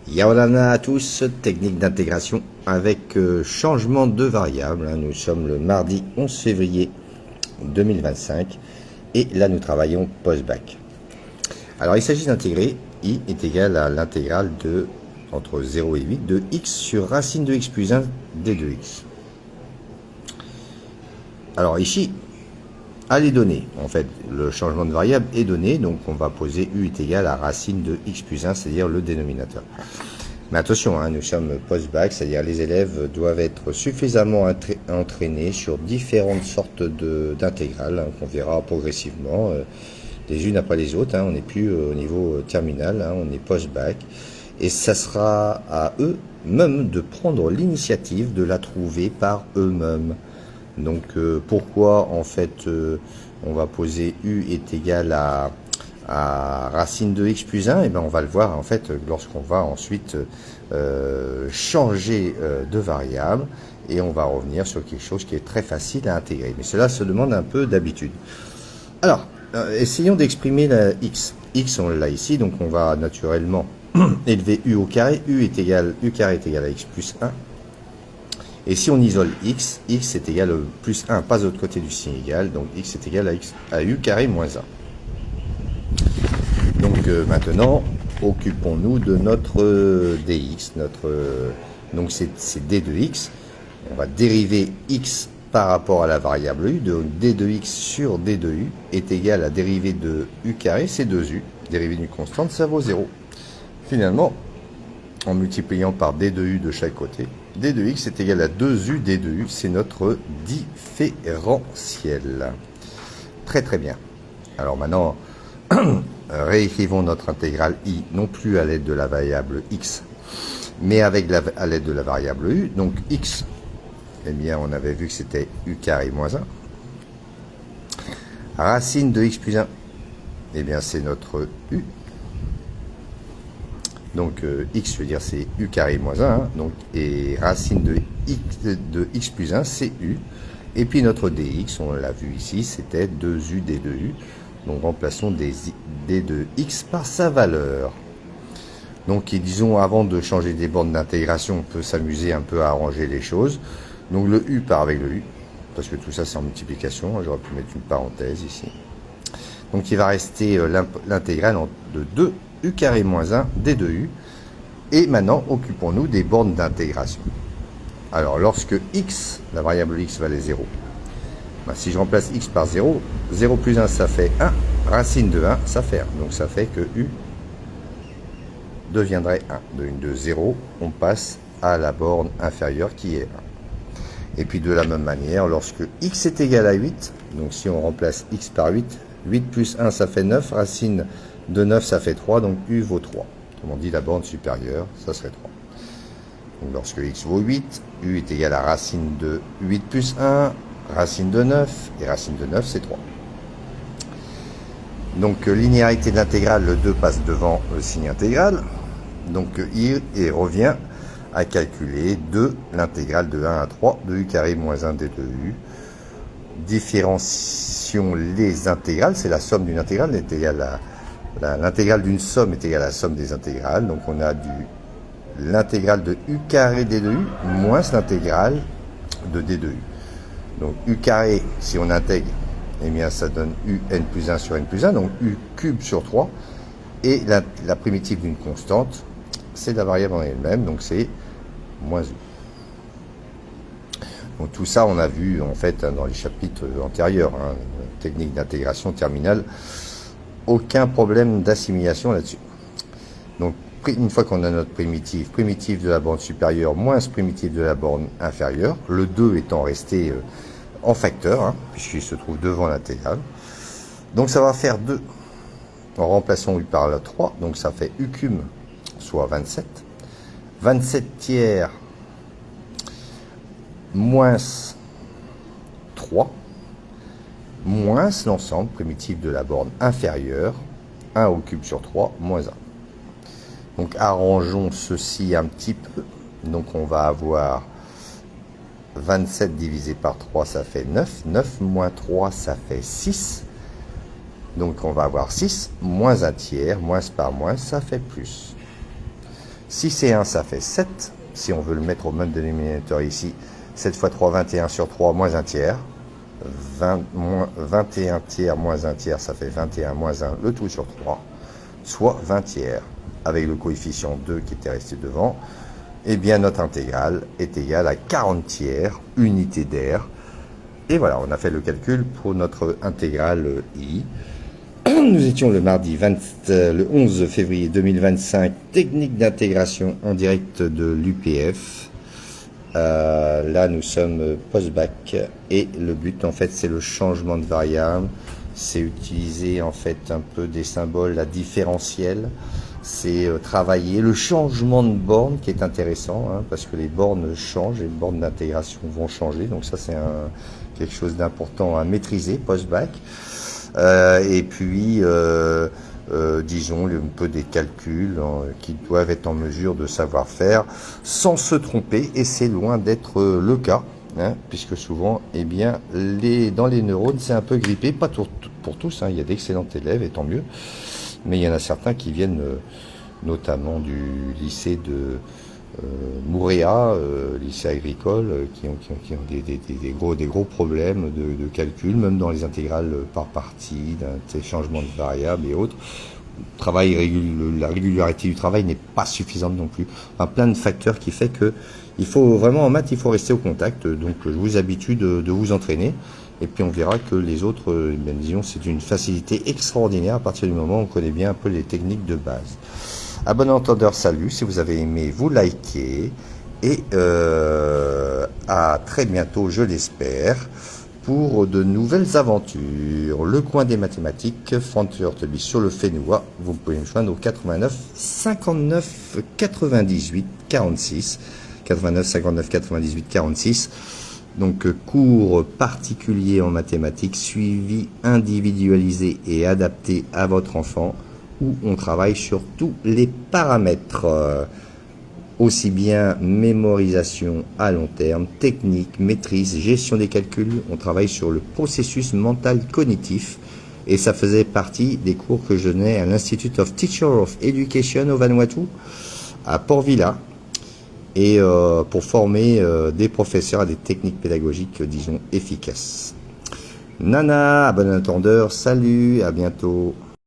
Yaolana à tous, technique d'intégration avec changement de variable. Nous sommes le mardi 11 février 2025 et là nous travaillons post-bac. Alors il s'agit d'intégrer i est égal à l'intégrale de entre 0 et 8 de x sur racine de x plus 1 d de x. Alors ici, à les données, en fait, le changement de variable est donné, donc on va poser u est égal à racine de x plus 1, c'est-à-dire le dénominateur. Mais attention, nous sommes post-bac, c'est-à-dire les élèves doivent être suffisamment entraînés sur différentes sortes d'intégrales qu'on verra progressivement, les unes après les autres. On n'est plus au niveau terminal, on est post-bac. Et ça sera à eux-mêmes de prendre l'initiative de la trouver par eux-mêmes. Donc pourquoi en fait on va poser u est égal à racine de x plus 1, et bien on va le voir en fait lorsqu'on va ensuite changer de variable et on va revenir sur quelque chose qui est très facile à intégrer. Mais cela se demande un peu d'habitude. Alors, essayons d'exprimer la x. X on l'a ici, donc on va naturellement élever u au carré. U carré est égal à x plus 1. Et si on isole x, x est égal à plus 1, pas de l'autre côté du signe égal, donc x est égal à u carré moins 1. Donc maintenant, occupons-nous de notre dx, donc c'est d de x. On va dériver x par rapport à la variable u, donc d de x sur d de u est égal à dérivée de u carré, c'est 2u. Dérivée d'une constante, ça vaut 0. Finalement, en multipliant par d de u de chaque côté, d de x est égal à 2u d de u, c'est notre différentiel. Très très bien. Alors maintenant, réécrivons notre intégrale i, non plus à l'aide de la variable x, mais à l'aide de la variable u. Donc x, eh bien on avait vu que c'était u carré moins 1. Racine de x plus 1, eh bien c'est notre u. Donc x, je veux dire, c'est u carré moins 1. Donc, et racine de x plus 1, c'est u. Et puis notre dx, on l'a vu ici, c'était 2u d de u. Donc remplaçons d de x par sa valeur. Donc disons, avant de changer des bornes d'intégration, on peut s'amuser un peu à arranger les choses. Donc le u part avec le u, parce que tout ça c'est en multiplication. J'aurais pu mettre une parenthèse ici. Donc il va rester l'intégrale de 2 u carré moins 1 d de u. Et maintenant, occupons-nous des bornes d'intégration. Alors, lorsque x, la variable x valait 0, ben, si je remplace x par 0, 0 plus 1, ça fait 1. Racine de 1, ça fait 1. Donc, ça fait que u deviendrait 1. De 0, on passe à la borne inférieure qui est 1. Et puis, de la même manière, lorsque x est égal à 8, donc si on remplace x par 8, 8 plus 1, ça fait 9. Racine de 9, ça fait 3. Donc, u vaut 3. On dit la borne supérieure, ça serait 3. Donc lorsque x vaut 8, u est égal à racine de 8 plus 1, racine de 9, et racine de 9 c'est 3. Donc linéarité de l'intégrale, le 2 passe devant le signe intégral. Donc il revient à calculer l'intégrale de 1 à 3 de u carré moins 1 d de u. Différencions les intégrales, c'est la somme d'une intégrale est égale à l'intégrale d'une somme est égale à la somme des intégrales. Donc on a l'intégrale de u carré d de u moins l'intégrale de d de u. Donc u carré, si on intègre, eh bien ça donne u n plus 1 sur n plus 1, donc u cube sur 3. Et la primitive d'une constante, c'est la variable en elle-même, donc c'est moins u. Donc tout ça, on a vu en fait dans les chapitres antérieurs, technique d'intégration terminale. Aucun problème d'assimilation là-dessus. Donc, une fois qu'on a notre primitive de la borne supérieure moins primitive de la borne inférieure, le 2 étant resté en facteur, puisqu'il se trouve devant l'intégrale. Donc, ça va faire 2. En remplaçant u par la 3, donc ça fait u cube, soit 27. 27 tiers moins 3. Moins l'ensemble primitif de la borne inférieure, 1 au cube sur 3, moins 1. Donc arrangeons ceci un petit peu. Donc on va avoir 27 divisé par 3, ça fait 9. 9 moins 3, ça fait 6. Donc on va avoir 6 moins un tiers, moins par moins, ça fait plus. Si c'est 1, ça fait 7. Si on veut le mettre au même dénominateur ici, 7 fois 3, 21 sur 3, moins 1 tiers. 21 tiers moins 1 tiers, ça fait 21 moins 1, le tout sur 3, soit 20 tiers. Avec le coefficient 2 qui était resté devant, eh bien notre intégrale est égale à 40 tiers, unité d'air. Et voilà, on a fait le calcul pour notre intégrale I. Nous étions le mardi le 11 février 2025, technique d'intégration en direct de l'UPF. Là, nous sommes post-bac et le but, en fait, c'est le changement de variable. C'est utiliser, en fait, un peu des symboles à différentiel. C'est travailler le changement de borne qui est intéressant, hein, parce que les bornes changent, les bornes d'intégration vont changer. Donc ça, c'est quelque chose d'important à maîtriser post-bac. Et puis, disons, un peu des calculs qui doivent être en mesure de savoir faire sans se tromper, et c'est loin d'être le cas, hein, puisque souvent, eh bien, dans les neurones, c'est un peu grippé, pas pour tous, hein, il y a d'excellents élèves, et tant mieux, mais il y en a certains qui viennent notamment du lycée de Mouréa, lycée agricole, qui ont des gros problèmes de calcul, même dans les intégrales par partie, des changements de variables et autres. La régularité du travail n'est pas suffisante non plus. Enfin, plein de facteurs qui fait que il faut vraiment, en maths, il faut rester au contact. Donc je vous habitue de vous entraîner. Et puis on verra que les autres, disons, c'est une facilité extraordinaire à partir du moment où on connaît bien un peu les techniques de base. À bon entendeur, salut. Si vous avez aimé, vous likez. Et à très bientôt, je l'espère, pour de nouvelles aventures. Le coin des mathématiques, Franck Hurtebis sur le Fénois. Vous pouvez me joindre au 89 59 98 46. 89 59 98 46. Donc cours particulier en mathématiques, suivi individualisé et adapté à votre enfant, où on travaille sur tous les paramètres, aussi bien mémorisation à long terme, technique, maîtrise, gestion des calculs. On travaille sur le processus mental cognitif, et ça faisait partie des cours que je donnais à l'Institute of Teacher of Education au Vanuatu, à Port-Vila, et pour former des professeurs à des techniques pédagogiques, disons, efficaces. Nana, à bon entendeur, salut, à bientôt.